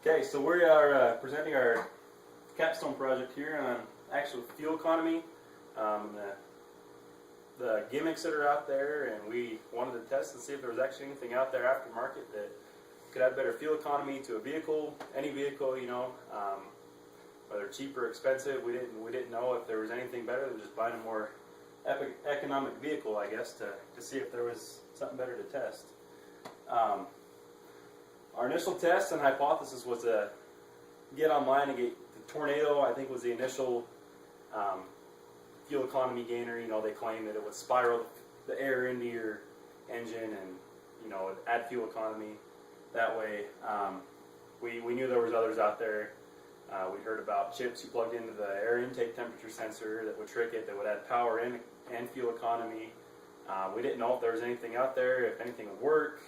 Okay, so we are presenting our capstone project here on actual fuel economy, the gimmicks that are out there, and we wanted to test and see if there was actually anything out there aftermarket that could add better fuel economy to a vehicle, any vehicle, you know, whether cheap or expensive. We didn't know if there was anything better than just buying a more economic vehicle, I guess, to see if there was something better to test. Our initial test and hypothesis was to get online and get the Tornado. I think was the initial fuel economy gainer. You know, they claimed that it would spiral the air into your engine and, you know, add fuel economy that way. We knew there was others out there. We heard about chips you plugged into the air intake temperature sensor that would trick it, that would add power in and fuel economy. We didn't know if there was anything out there, if anything would work.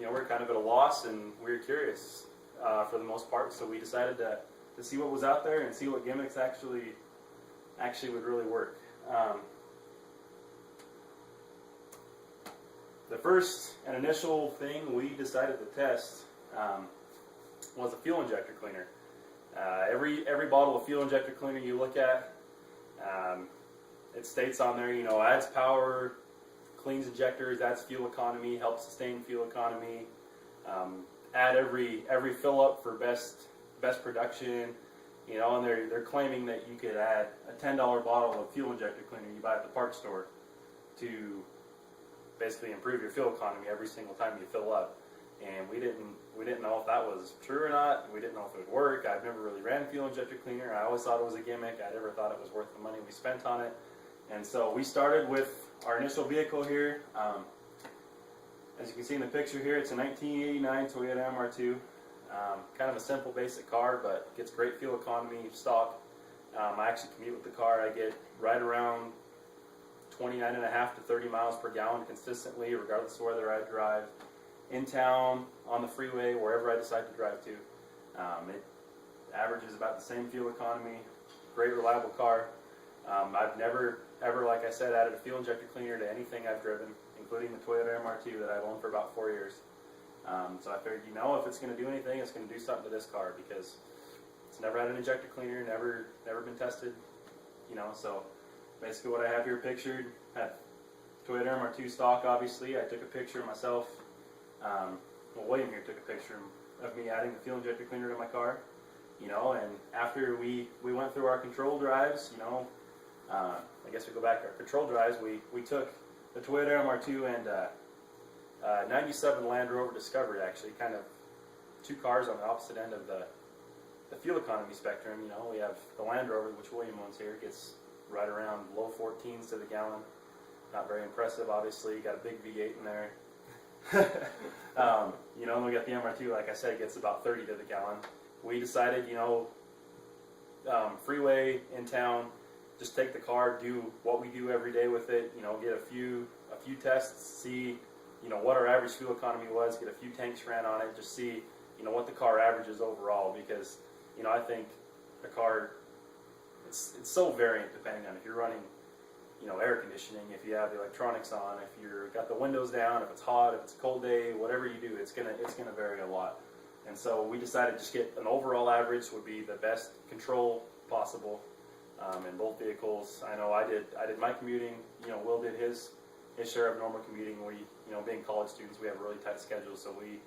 We're kind of at a loss, and we were curious for the most part, so we decided to see what was out there and see what gimmicks actually would really work. The first and initial thing we decided to test was a fuel injector cleaner. Every bottle of fuel injector cleaner you look at, it states on there, you know, adds power, cleans injectors, adds fuel economy, helps sustain fuel economy, add every fill up for best production, you know, and they're claiming that you could add a $10 bottle of fuel injector cleaner you buy at the parts store to basically improve your fuel economy every single time you fill up. And we didn't know if that was true or not. We didn't know if it would work. I've never really ran fuel injector cleaner. I always thought it was a gimmick. I never thought it was worth the money we spent on it. And so we started with our initial vehicle here. As you can see in the picture here, it's a 1989 Toyota MR2. Kind of a simple, basic car, but gets great fuel economy stock. I actually commute with the car. I get right around 29.5 to 30 miles per gallon consistently, regardless of whether I drive in town, on the freeway, wherever I decide to drive to. It averages about the same fuel economy. Great, reliable car. I've never, ever, like I said, added a fuel injector cleaner to anything I've driven, including the Toyota MR2 that I've owned for about 4 years. So I figured, you know, if it's going to do anything, it's going to do something to this car, because it's never had an injector cleaner, never been tested, you know. So basically what I have here pictured, had Toyota MR2 stock, obviously. I took a picture of myself. William here took a picture of me adding the fuel injector cleaner to my car, you know, and after we went through our control drives, you know, I guess we go back to our control drives, we took the Toyota MR2 and 97 Land Rover Discovery, actually, kind of two cars on the opposite end of the fuel economy spectrum. You know, we have the Land Rover, which William owns here, gets right around low 14s to the gallon. Not very impressive, obviously. Got a big V8 in there. You know, and we got the MR2, like I said, gets about 30 to the gallon. We decided, you know, freeway, in town, just take the car, do what we do every day with it, you know, get a few tests, see, you know, what our average fuel economy was, get a few tanks ran on it, just see, you know, what the car averages overall, because, you know, I think the car, it's so variant depending on if you're running, you know, air conditioning, if you have the electronics on, if you're got the windows down, if it's hot, if it's a cold day, whatever you do, it's gonna vary a lot. And so we decided to just get an overall average would be the best control possible in both vehicles. I know I did my commuting. You know, Will did his share of normal commuting. We, you know, being college students, we have a really tight schedule, so we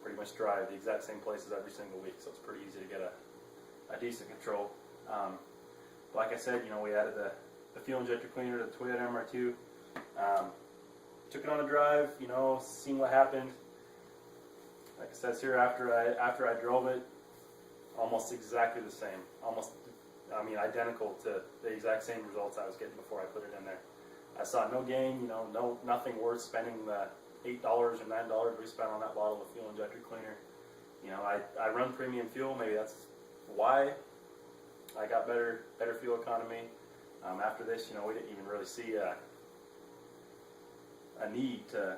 pretty much drive the exact same places every single week. So it's pretty easy to get a decent control. Like I said, you know, we added the fuel injector cleaner to the Toyota MR2. Took it on a drive, you know, seen what happened. Like it says here, after I drove it, almost exactly the same. Identical to the exact same results I was getting before I put it in there. I saw no gain, you know, nothing worth spending the $8 or $9 we spent on that bottle of fuel injector cleaner. You know, I run premium fuel, maybe that's why I got better fuel economy. After this, you know, we didn't even really see a need to,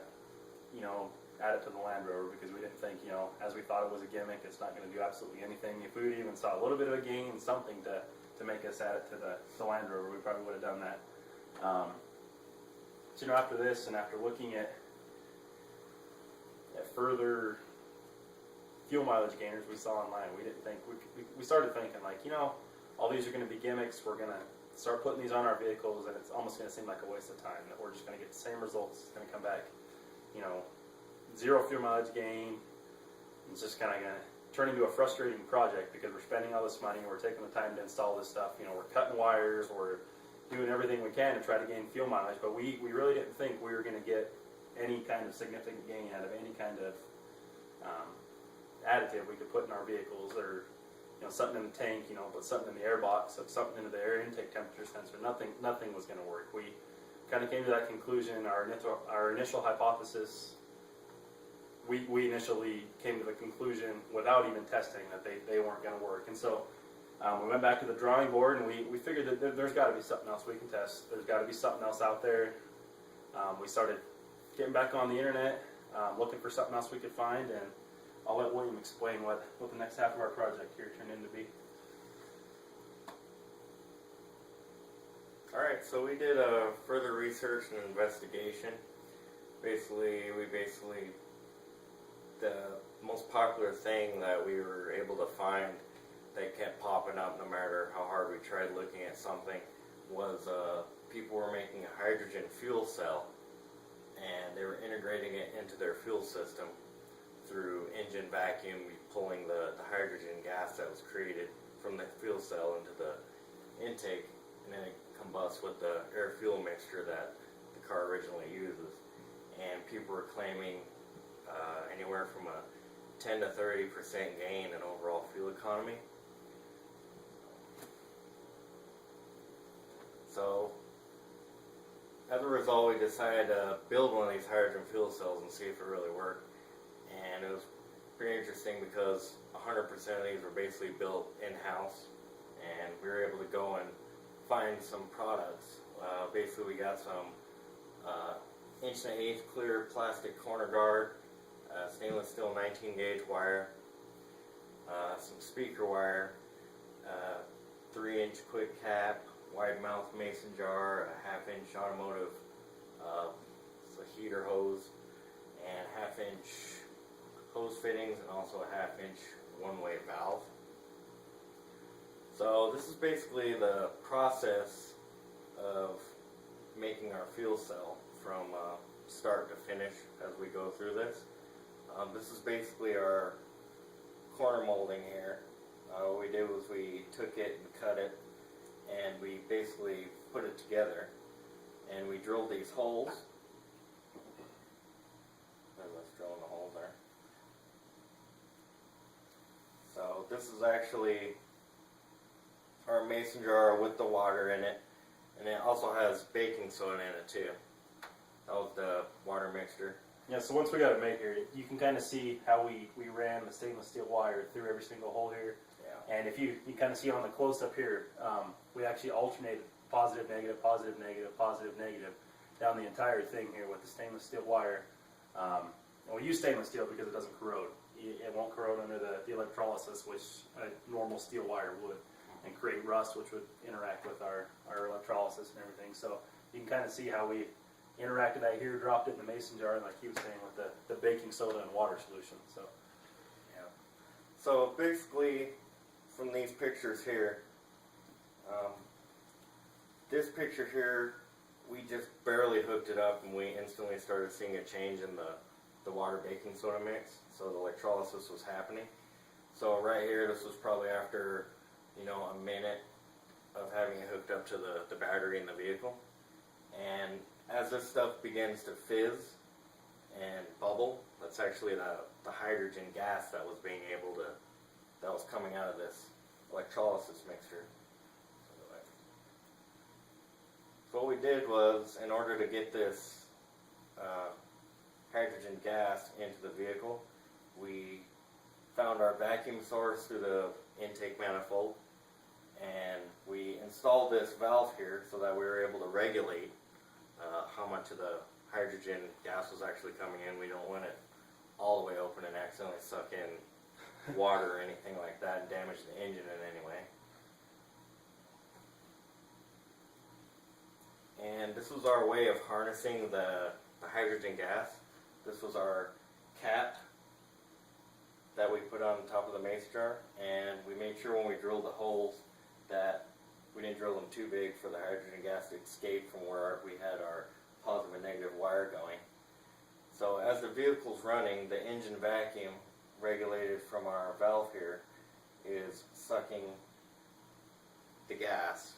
you know, add it to the Land Rover, because we didn't think, you know, as we thought it was a gimmick, it's not going to do absolutely anything. If we even saw a little bit of a gain, something to make us add it to the Land Rover, we probably would have done that. So, you know, after this and after looking at further fuel mileage gainers we saw online. We didn't think, we started thinking like, you know, all these are going to be gimmicks. We're going to start putting these on our vehicles, and it's almost going to seem like a waste of time, that we're just going to get the same results. It's going to come back, you know, 0 fuel mileage gain. It's just kind of going to turn into a frustrating project because we're spending all this money, we're taking the time to install this stuff, you know, we're cutting wires, we're doing everything we can to try to gain fuel mileage, but we really didn't think we were going to get any kind of significant gain out of any kind of additive we could put in our vehicles, or, you know, something in the tank, you know, put something in the air box, something into the air intake temperature sensor. Nothing was going to work. We kind of came to that conclusion. Our initial hypothesis, we initially came to the conclusion without even testing that they weren't going to work. And so we went back to the drawing board, and we figured that there's got to be something else we can test. There's got to be something else out there. We started getting back on the internet, looking for something else we could find, and I'll let William explain what the next half of our project here turned into be. Alright, so we did a further research and investigation. The most popular thing that we were able to find that kept popping up no matter how hard we tried looking at something was people were making a hydrogen fuel cell, and they were integrating it into their fuel system through engine vacuum, pulling the hydrogen gas that was created from the fuel cell into the intake, and then it combusts with the air fuel mixture that the car originally uses. And people were claiming anywhere from a 10 to 30% gain in overall fuel economy. So as a result, we decided to build one of these hydrogen fuel cells and see if it really worked. And it was pretty interesting because 100% of these were basically built in-house, and we were able to go and find some products. Basically we got some 1.1/8" clear plastic corner guard, stainless steel 19 gauge wire, some speaker wire, 3-inch quick cap, wide mouth mason jar, a 1/2-inch automotive heater hose, and 1/2-inch hose fittings, and also a 1/2-inch one-way valve. So this is basically the process of making our fuel cell from start to finish as we go through this. This is basically our corner molding here. What we did was we took it and cut it, and we basically put it together, and we drilled these holes. Let's drill in the holes there. So this is actually our mason jar with the water in it, and it also has baking soda in it too. That was the water mixture. Yeah, so once we got it made here, you can kind of see how we ran the stainless steel wire through every single hole here. Yeah. And if you kind of see on the close-up here, we actually alternated positive, negative, positive, negative, positive, negative down the entire thing here with the stainless steel wire. And we use stainless steel because it doesn't corrode. It won't corrode under the electrolysis, which a normal steel wire would, and create rust, which would interact with our electrolysis and everything. So you can kind of see how we interacted that here, dropped it in the mason jar, and like he was saying, with the baking soda and water solution. So yeah. So basically, from these pictures here, this picture here, we just barely hooked it up, and we instantly started seeing a change in the water baking soda mix. So the electrolysis was happening. So right here, this was probably after, you know, a minute of having it hooked up to the battery in the vehicle. And as this stuff begins to fizz and bubble, that's actually the hydrogen gas that was coming out of this electrolysis mixture. So what we did was, in order to get this hydrogen gas into the vehicle, we found our vacuum source through the intake manifold, and we installed this valve here so that we were able to regulate how much of the hydrogen gas was actually coming in. We don't want it all the way open and accidentally suck in water or anything like that and damage the engine in any way. And this was our way of harnessing the hydrogen gas. This was our cap that we put on top of the mason jar, and we made sure when we drilled the holes that we didn't drill them too big for the hydrogen gas to escape from where we had our positive and negative wire going. So as the vehicle's running, the engine vacuum regulated from our valve here is sucking the gas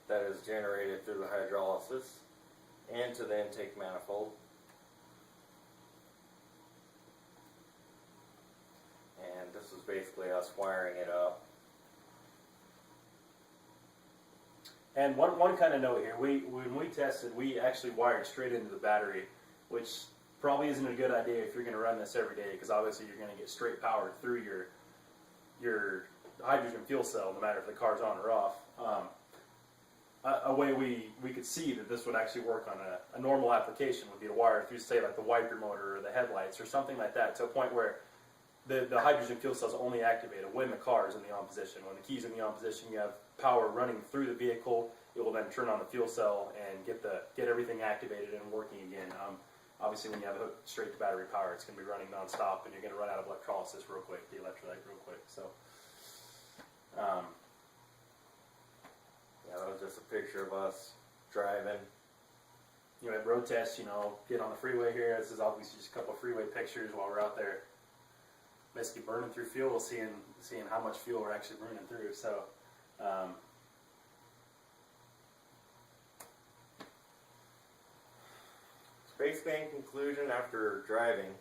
that is generated through the hydrolysis into the intake manifold. And this is basically us wiring it up. And one kind of note here, when we tested, we actually wired straight into the battery, which probably isn't a good idea if you're going to run this every day, because obviously you're going to get straight power through your hydrogen fuel cell, no matter if the car's on or off. A way we could see that this would actually work on a normal application would be to wire through, say, like the wiper motor or the headlights or something like that, to a point where the hydrogen fuel cell is only activated when the car is in the on position. When the key's in the on position, you have power running through the vehicle. It will then turn on the fuel cell and get everything activated and working again. Obviously, when you have it hooked straight to battery power, it's going to be running nonstop, and you're going to run out of electrolysis real quick, the electrolyte real quick. So, yeah, that was just a picture of us driving. You know, at road tests, get on the freeway here. This is obviously just a couple of freeway pictures while we're out there, basically burning through fuel, seeing how much fuel we're actually burning through. So, basically, in conclusion, after driving,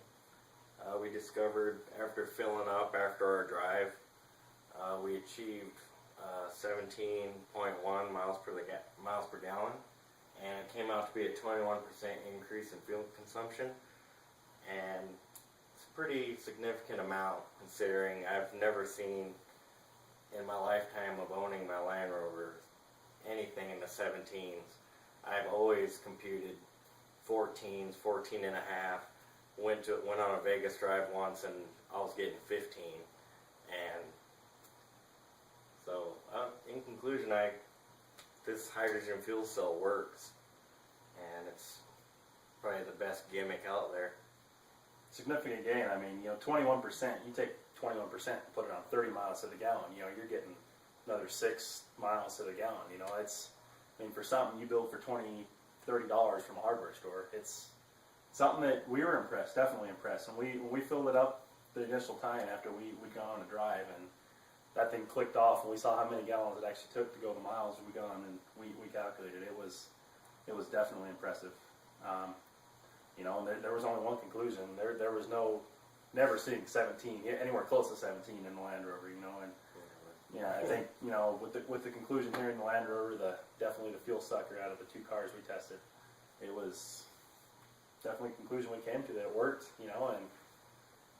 we discovered after filling up after our drive, we achieved 17.1 miles per gallon, and it came out to be a 21% increase in fuel consumption, and it's a pretty significant amount considering I've never seen in my lifetime of owning my Land Rover anything in the 17s. I've always computed 14s, 14 and a half. Went on a Vegas drive once and I was getting 15. And so, in conclusion, this hydrogen fuel cell works, and it's probably the best gimmick out there. significant gain. I mean, 21%. You take 21% and put it on 30 miles to the gallon. You're getting another 6 miles to the gallon. For something you build for $20, $30 from a hardware store, it's something that we were impressed, definitely impressed. And when we filled it up the initial time after we'd gone on a drive, and that thing clicked off, and we saw how many gallons it actually took to go the miles we gone, and we calculated it was definitely impressive. And there was only one conclusion. There was never seeing 17 anywhere close to 17 in the Land Rover. I think with the conclusion here in the Land Rover, definitely the fuel sucker out of the two cars we tested, it was definitely a conclusion we came to that it worked. And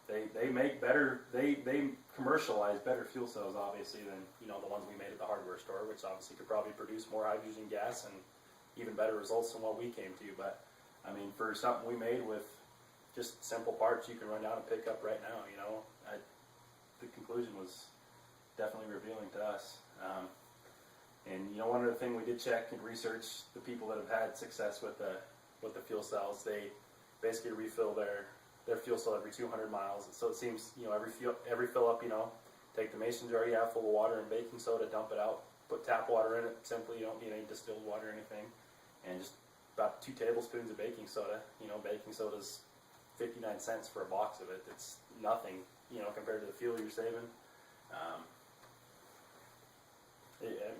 they make better, they commercialize better fuel cells obviously than the ones we made at the hardware store, which obviously could probably produce more hydrogen gas and even better results than what we came to. But for something we made with just simple parts you can run down and pick up right now, the conclusion was definitely revealing to us. One other thing we did check and research the people that have had success with the fuel cells. They basically refill their fuel cell every 200 miles. So it seems every fill up, take the mason jar you have full of water and baking soda, dump it out, put tap water in it. Simply, you don't need any distilled water or anything, and just about 2 tablespoons of baking soda. Baking soda's 59 cents for a box of it. It's nothing, compared to the fuel you're saving.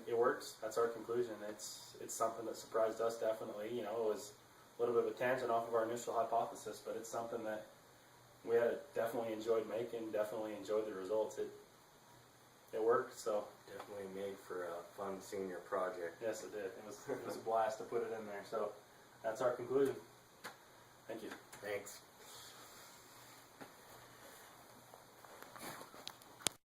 It works. That's our conclusion. It's something that surprised us definitely. It was a little bit of a tangent off of our initial hypothesis, but it's something that we had definitely enjoyed making. Definitely enjoyed the results. It worked. So Definitely made for a fun senior project. yes, it did. It was a blast to put it in there. So that's our conclusion. Thank you. Thanks.